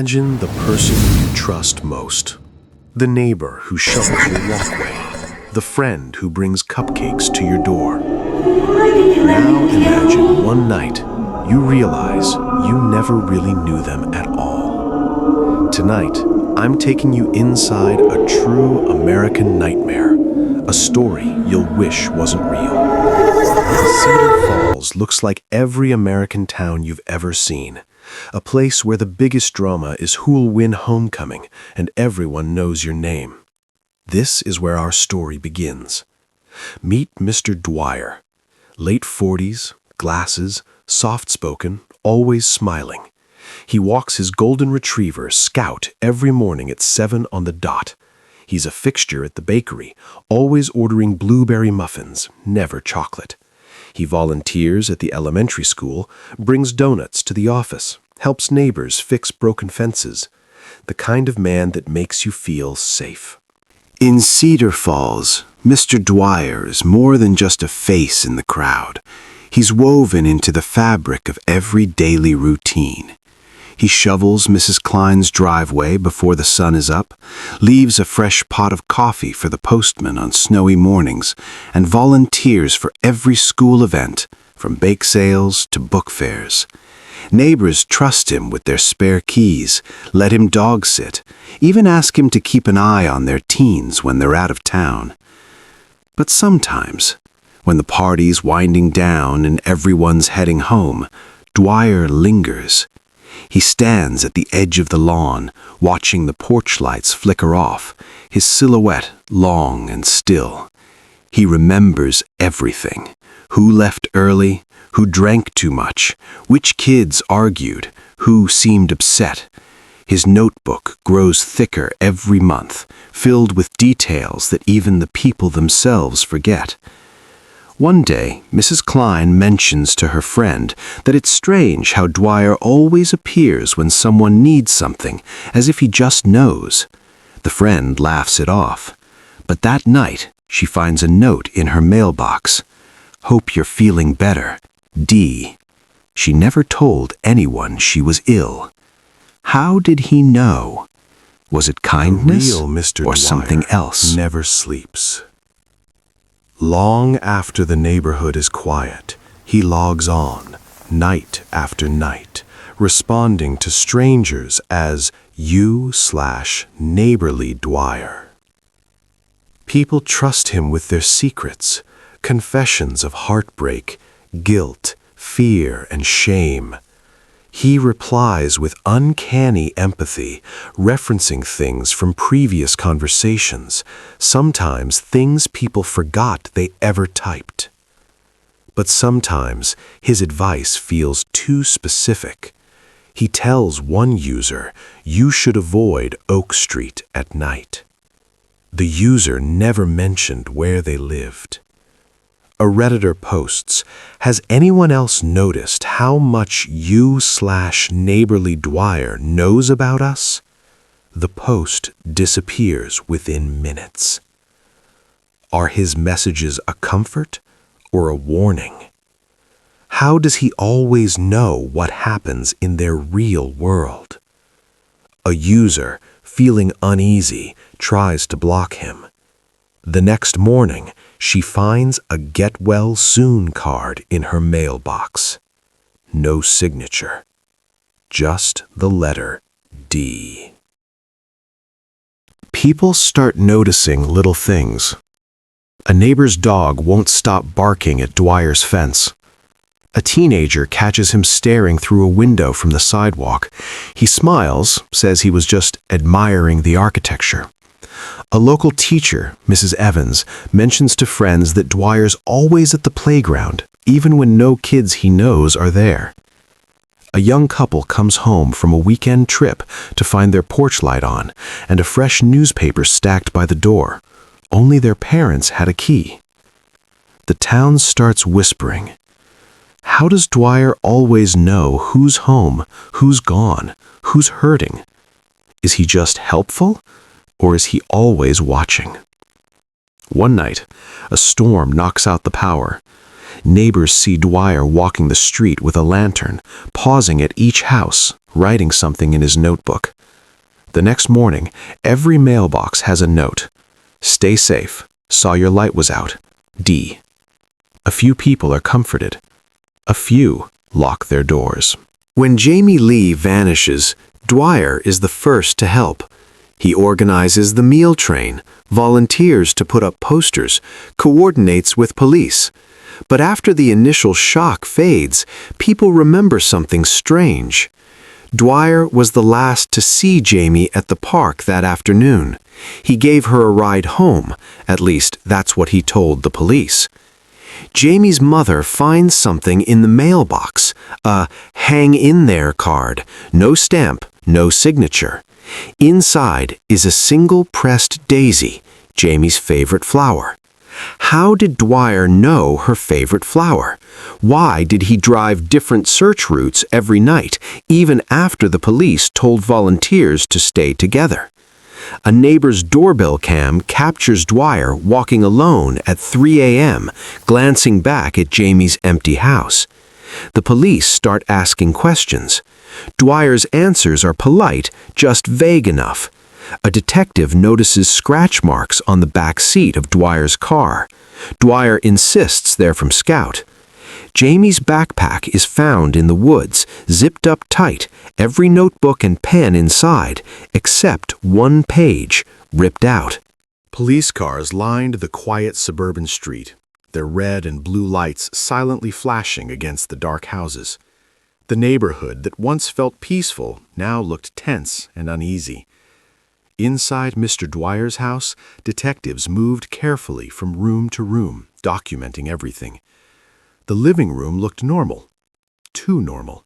Imagine the person you trust most. The neighbor who shovels your walkway. The friend who brings cupcakes to your door. Now imagine one night you realize you never really knew them at all. Tonight, I'm taking you inside a true American nightmare. A story you'll wish wasn't real. Cedar Falls looks like every American town you've ever seen. A place where the biggest drama is who'll win homecoming and everyone knows your name. This is where our story begins. Meet Mr. Dwyer. Late 40s, glasses, soft-spoken, always smiling. He walks his golden retriever, Scout, every morning at 7 on the dot. He's a fixture at the bakery, always ordering blueberry muffins, never chocolate. He volunteers at the elementary school, brings donuts to the office, helps neighbors fix broken fences. The kind of man that makes you feel safe. In Cedar Falls, Mr. Dwyer is more than just a face in the crowd. He's woven into the fabric of every daily routine. He shovels Mrs. Klein's driveway before the sun is up, leaves a fresh pot of coffee for the postman on snowy mornings, and volunteers for every school event, from bake sales to book fairs. Neighbors trust him with their spare keys, let him dog sit, even ask him to keep an eye on their teens when they're out of town. But sometimes, when the party's winding down and everyone's heading home, Dwyer lingers. He stands at the edge of the lawn, watching the porch lights flicker off, his silhouette long and still. He remembers everything. Who left early, who drank too much, which kids argued, who seemed upset. His notebook grows thicker every month, filled with details that even the people themselves forget. One day, Mrs. Klein mentions to her friend that it's strange how Dwyer always appears when someone needs something, as if he just knows. The friend laughs it off. But that night, she finds a note in her mailbox. "Hope you're feeling better. D." She never told anyone she was ill. How did he know? Was it kindness The real Mr. or Dwyer something else? Never sleeps. Long after the neighborhood is quiet, he logs on, night after night, responding to strangers as you/neighborly Dwyer. People trust him with their secrets, confessions of heartbreak, guilt, fear, and shame. He replies with uncanny empathy, referencing things from previous conversations, sometimes things people forgot they ever typed. But sometimes his advice feels too specific. He tells one user, "You should avoid Oak Street at night." The user never mentioned where they lived. A Redditor posts, "Has anyone else noticed how much you/neighborly Dwyer knows about us?" The post disappears within minutes. Are his messages a comfort or a warning? How does he always know what happens in their real world? A user, feeling uneasy, tries to block him. The next morning, she finds a "Get Well Soon" card in her mailbox. No signature. Just the letter D. People start noticing little things. A neighbor's dog won't stop barking at Dwyer's fence. A teenager catches him staring through a window from the sidewalk. He smiles, says he was just admiring the architecture. A local teacher, Mrs. Evans, mentions to friends that Dwyer's always at the playground, even when no kids he knows are there. A young couple comes home from a weekend trip to find their porch light on and a fresh newspaper stacked by the door. Only their parents had a key. The town starts whispering. How does Dwyer always know who's home, who's gone, who's hurting? Is he just helpful? Or is he always watching? One night, a storm knocks out the power. Neighbors see Dwyer walking the street with a lantern, pausing at each house, writing something in his notebook. The next morning, every mailbox has a note. Stay safe. Saw your light was out. D. A few people are comforted. A few lock their doors. When Jamie Lee vanishes, Dwyer is the first to help. He organizes the meal train, volunteers to put up posters, coordinates with police. But after the initial shock fades, people remember something strange. Dwyer was the last to see Jamie at the park that afternoon. He gave her a ride home, at least that's what he told the police. Jamie's mother finds something in the mailbox, a hang in there card, no stamp, no signature. Inside is a single pressed daisy, Jamie's favorite flower. How did Dwyer know her favorite flower? Why did he drive different search routes every night, even after the police told volunteers to stay together? A neighbor's doorbell cam captures Dwyer walking alone at 3 a.m., glancing back at Jamie's empty house. The police start asking questions. Dwyer's answers are polite, just vague enough. A detective notices scratch marks on the back seat of Dwyer's car. Dwyer insists they're from Scout. Jamie's backpack is found in the woods, zipped up tight, every notebook and pen inside, except one page, ripped out. Police cars lined the quiet suburban street, their red and blue lights silently flashing against the dark houses. The neighborhood that once felt peaceful now looked tense and uneasy. Inside Mr. Dwyer's house, detectives moved carefully from room to room, documenting everything. The living room looked normal. Too normal.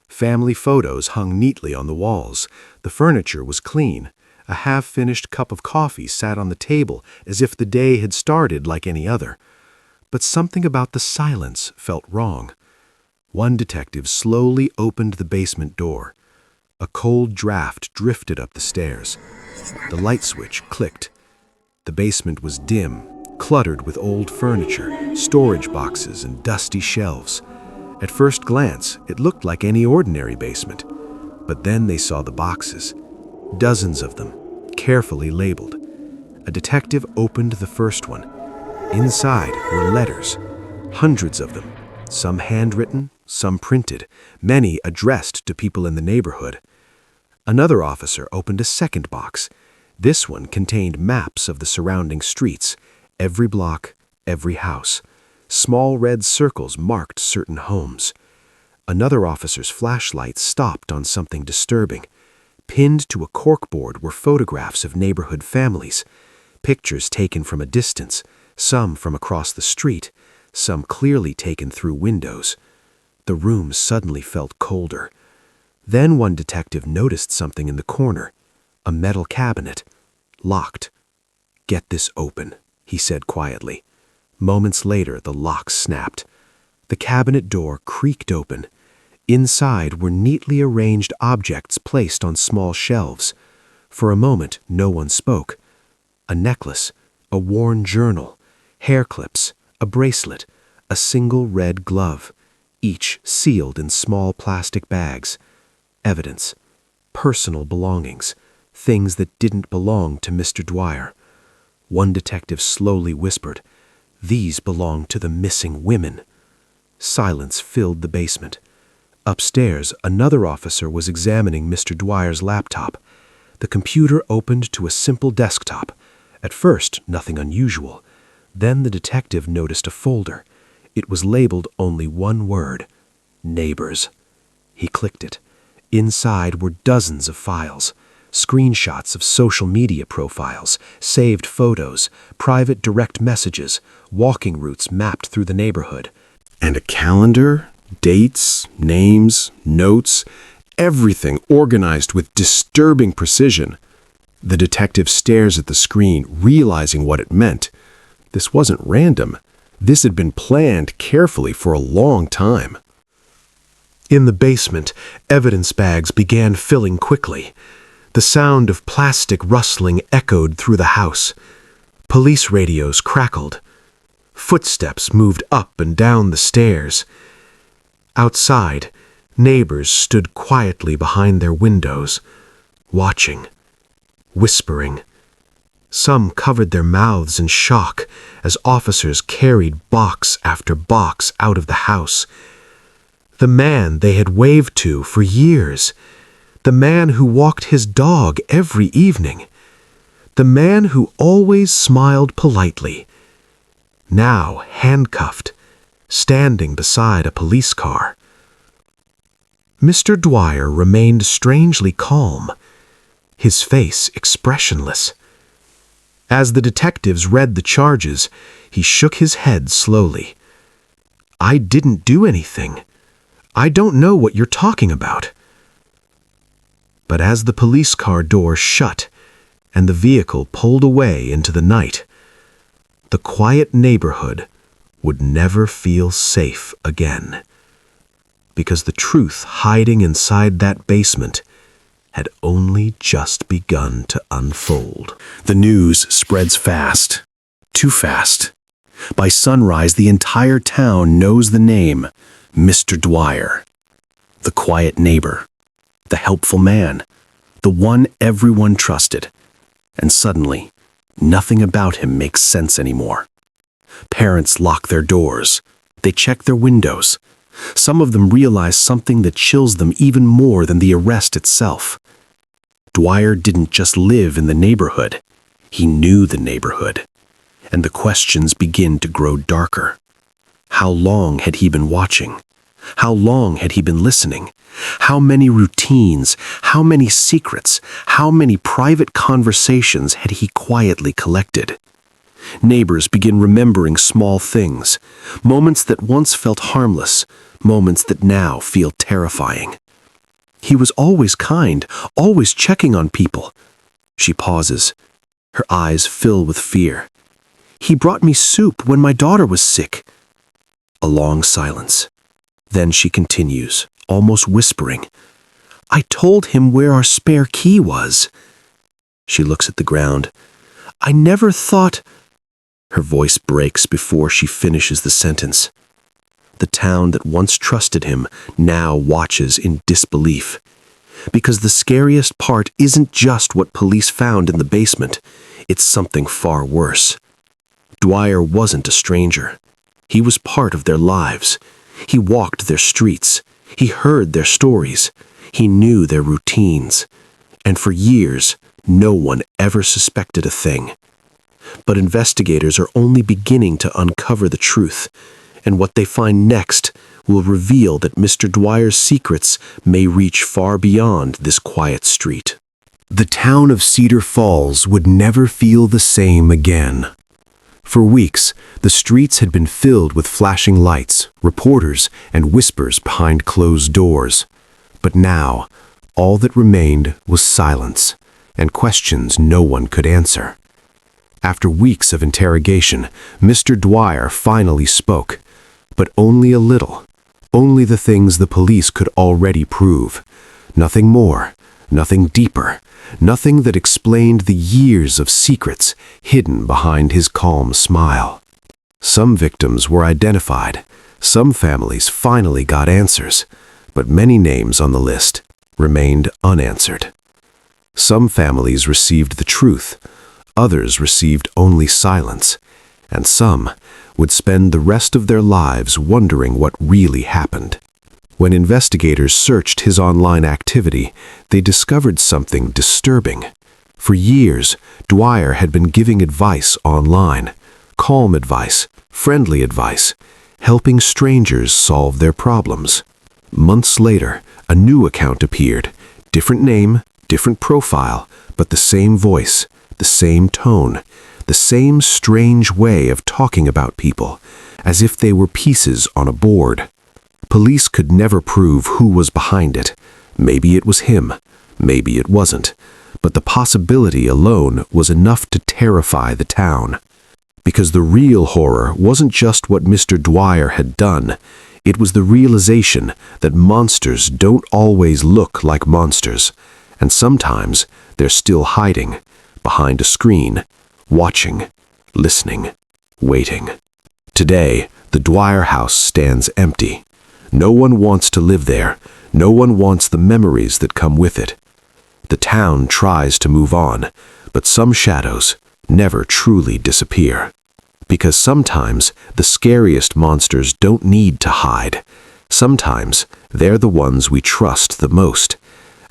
Family photos hung neatly on the walls. The furniture was clean. A half-finished cup of coffee sat on the table as if the day had started like any other. But something about the silence felt wrong. One detective slowly opened the basement door. A cold draft drifted up the stairs. The light switch clicked. The basement was dim, cluttered with old furniture, storage boxes, and dusty shelves. At first glance, it looked like any ordinary basement. But then they saw the boxes. Dozens of them, carefully labeled. A detective opened the first one. Inside were letters, hundreds of them, some handwritten, some printed, many addressed to people in the neighborhood. Another officer opened a second box. This one contained maps of the surrounding streets, every block, every house. Small red circles marked certain homes. Another officer's flashlight stopped on something disturbing. Pinned to a corkboard were photographs of neighborhood families, pictures taken from a distance, some from across the street, some clearly taken through windows. The room suddenly felt colder. Then one detective noticed something in the corner, a metal cabinet, locked. "Get this open," he said quietly. Moments later, the lock snapped. The cabinet door creaked open. Inside were neatly arranged objects placed on small shelves. For a moment, no one spoke. A necklace, a worn journal, hair clips, a bracelet, a single red glove, each sealed in small plastic bags. Evidence, personal belongings, things that didn't belong to Mr. Dwyer. One detective slowly whispered, "These belong to the missing women." Silence filled the basement. Upstairs, another officer was examining Mr. Dwyer's laptop. The computer opened to a simple desktop. At first, nothing unusual. Then the detective noticed a folder. It was labeled only one word, Neighbors. He clicked it. Inside were dozens of files, screenshots of social media profiles, saved photos, private direct messages, walking routes mapped through the neighborhood. And a calendar, dates, names, notes, everything organized with disturbing precision. The detective stares at the screen, realizing what it meant. This wasn't random. This had been planned carefully for a long time. In the basement, evidence bags began filling quickly. The sound of plastic rustling echoed through the house. Police radios crackled. Footsteps moved up and down the stairs. Outside, neighbors stood quietly behind their windows, watching, whispering. Some covered their mouths in shock as officers carried box after box out of the house. The man they had waved to for years, the man who walked his dog every evening, the man who always smiled politely, now handcuffed, standing beside a police car. Mr. Dwyer remained strangely calm, his face expressionless. As the detectives read the charges, he shook his head slowly. "I didn't do anything. I don't know what you're talking about." But as the police car door shut and the vehicle pulled away into the night, the quiet neighborhood would never feel safe again. Because the truth hiding inside that basement had only just begun to unfold. The news spreads fast, too fast. By sunrise, the entire town knows the name, Mr. Dwyer. The quiet neighbor, the helpful man, the one everyone trusted. And suddenly, nothing about him makes sense anymore. Parents lock their doors. They check their windows. Some of them realize something that chills them even more than the arrest itself. Dwyer didn't just live in the neighborhood. He knew the neighborhood. And the questions begin to grow darker. How long had he been watching? How long had he been listening? How many routines, how many secrets, how many private conversations had he quietly collected? Neighbors begin remembering small things, moments that once felt harmless, moments that now feel terrifying. He was always kind, always checking on people. She pauses. Her eyes fill with fear. He brought me soup when my daughter was sick. A long silence. Then she continues, almost whispering. I told him where our spare key was. She looks at the ground. I never thought... Her voice breaks before she finishes the sentence. The town that once trusted him now watches in disbelief. Because the scariest part isn't just what police found in the basement. It's something far worse. Dwyer wasn't a stranger. He was part of their lives. He walked their streets. He heard their stories. He knew their routines. And for years, no one ever suspected a thing. But investigators are only beginning to uncover the truth, and what they find next will reveal that Mr. Dwyer's secrets may reach far beyond this quiet street. The town of Cedar Falls would never feel the same again. For weeks, the streets had been filled with flashing lights, reporters, and whispers behind closed doors. But now, all that remained was silence, and questions no one could answer. After weeks of interrogation, Mr. Dwyer finally spoke, but only a little. Only the things the police could already prove. Nothing more, nothing deeper, nothing that explained the years of secrets hidden behind his calm smile. Some victims were identified. Some families finally got answers, but many names on the list remained unanswered. Some families received the truth. Others received only silence, and some would spend the rest of their lives wondering what really happened. When investigators searched his online activity, they discovered something disturbing. For years, Dwyer had been giving advice online, calm advice, friendly advice, helping strangers solve their problems. Months later, a new account appeared, different name, different profile, but the same voice, the same tone, the same strange way of talking about people, as if they were pieces on a board. Police could never prove who was behind it. Maybe it was him, maybe it wasn't, but the possibility alone was enough to terrify the town. Because the real horror wasn't just what Mr. Dwyer had done, it was the realization that monsters don't always look like monsters, and sometimes they're still hiding, behind a screen, watching, listening, waiting. Today, the Dwyer house stands empty. No one wants to live there. No one wants the memories that come with it. The town tries to move on, but some shadows never truly disappear. Because sometimes the scariest monsters don't need to hide. Sometimes they're the ones we trust the most.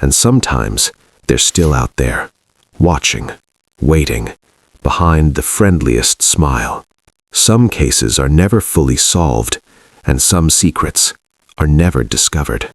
And sometimes they're still out there, watching, waiting, behind the friendliest smile. Some cases are never fully solved, and some secrets are never discovered.